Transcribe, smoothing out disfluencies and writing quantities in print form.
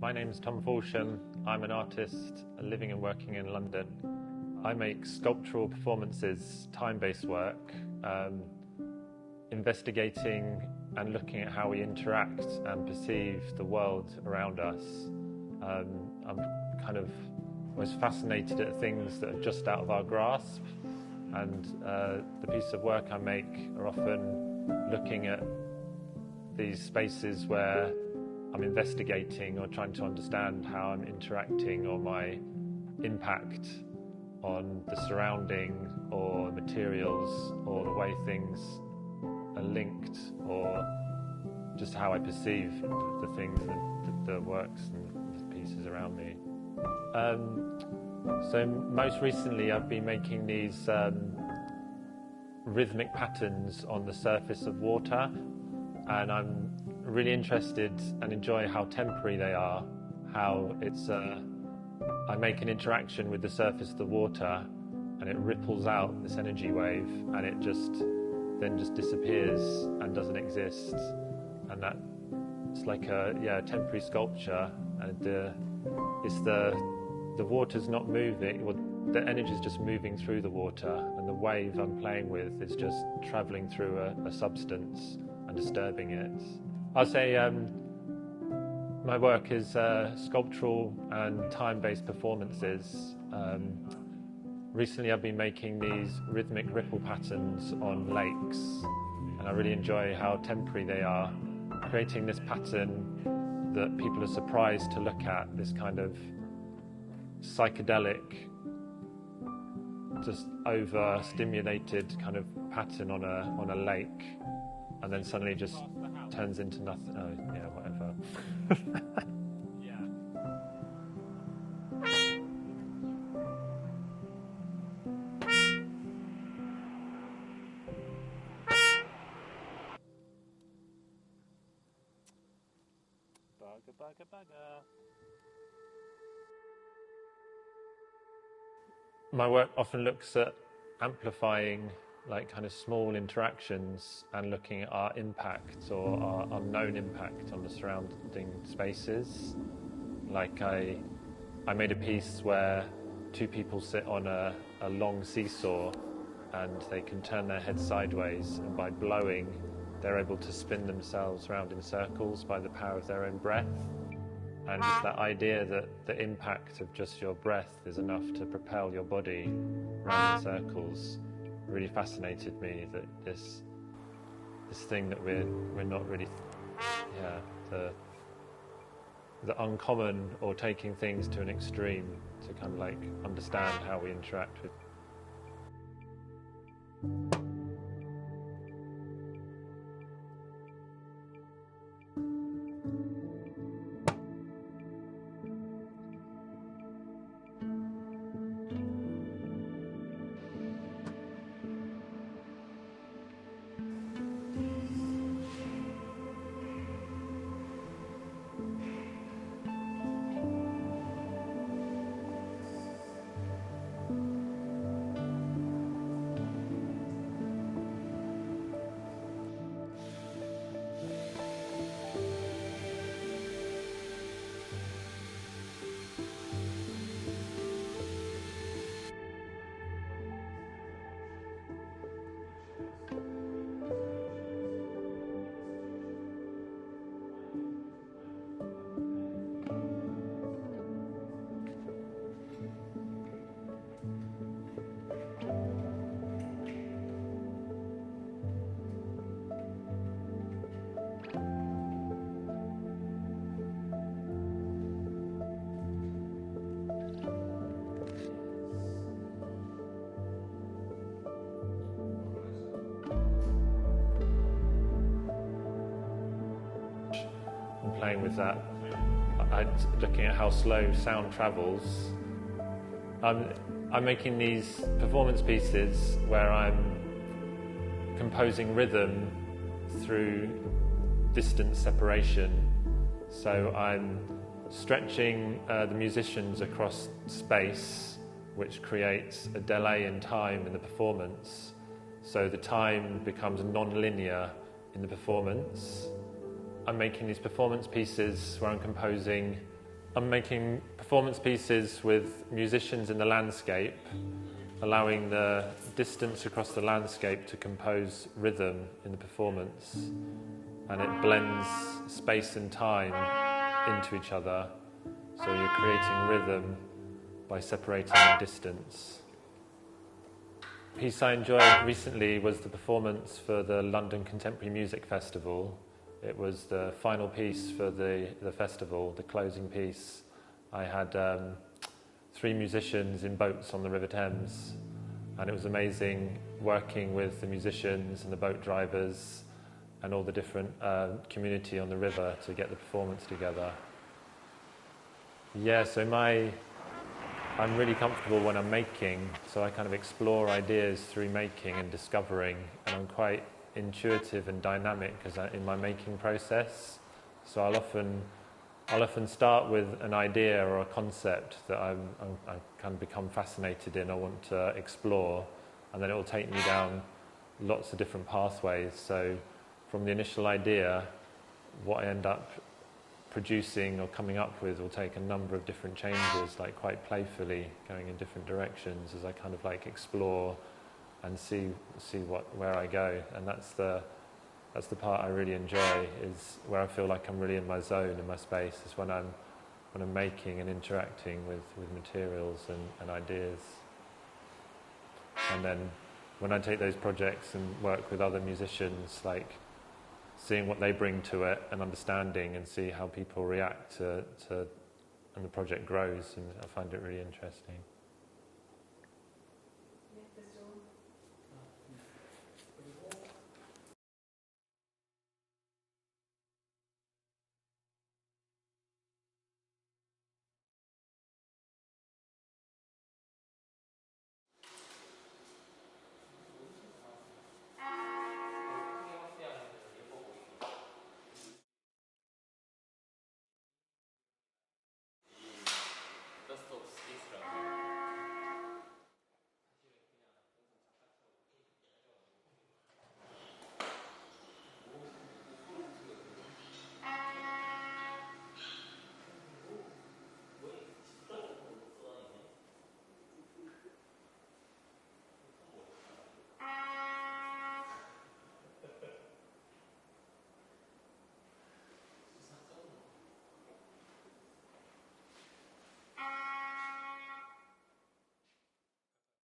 My name's Tom Foulsham. I'm an artist living and working in London. I make sculptural performances, time-based work, investigating and looking at how we interact and perceive the world around us. I'm kind of always fascinated at things that are just out of our grasp, and the pieces of work I make are often looking at these spaces where I'm investigating or trying to understand how I'm interacting or my impact on the surrounding or materials or the way things are linked, or just how I perceive the things, the works and the pieces around me. So most recently I've been making these rhythmic patterns on the surface of water, and I'm really interested and enjoy how temporary they are, how it's I make an interaction with the surface of the water and it ripples out this energy wave, and it then just disappears and doesn't exist, and that it's like a temporary sculpture, and it's the water's not moving, well, the energy's just moving through the water, and the wave I'm playing with is just travelling through a substance and disturbing it. I'll say my work is sculptural and time-based performances. Recently I've been making these rhythmic ripple patterns on lakes, and I really enjoy how temporary they are, creating this pattern that people are surprised to look at, this kind of psychedelic, just over-stimulated kind of pattern on a lake, and then suddenly just turns into nothing. Oh, yeah, whatever. Bugger. My work often looks at amplifying like kind of small interactions and looking at our impact or our unknown impact on the surrounding spaces. Like I made a piece where two people sit on a long seesaw and they can turn their heads sideways, and by blowing they're able to spin themselves around in circles by the power of their own breath. And it's that idea that the impact of just your breath is enough to propel your body around in circles really fascinated me, that this thing that we're not really, the uncommon, or taking things to an extreme to kind of like understand how we interact with. Playing with that, looking at how slow sound travels. I'm making these performance pieces where I'm composing rhythm through distance separation. So I'm stretching the musicians across space, which creates a delay in time in the performance. So the time becomes non-linear in the performance. I'm making these performance pieces where I'm composing I'm making performance pieces with musicians in the landscape, allowing the distance across the landscape to compose rhythm in the performance, and it blends space and time into each other, so you're creating rhythm by separating the distance. The piece I enjoyed recently was the performance for the London Contemporary Music Festival. It was the final piece for the festival, the closing piece. I had 3 musicians in boats on the River Thames, and it was amazing working with the musicians and the boat drivers and all the different community on the river to get the performance together. Yeah, so I'm really comfortable when I'm making, so I kind of explore ideas through making and discovering, and I'm quite intuitive and dynamic in my making process. So I'll often start with an idea or a concept that I kind of become fascinated in, I want to explore, and then it will take me down lots of different pathways. So from the initial idea, what I end up producing or coming up with will take a number of different changes, like quite playfully going in different directions as I kind of like explore and see where I go. And that's the part I really enjoy, is where I feel like I'm really in my zone, in my space, is when I'm making and interacting with materials and ideas. And then when I take those projects and work with other musicians, like seeing what they bring to it and understanding, and see how people react to and the project grows, and I find it really interesting.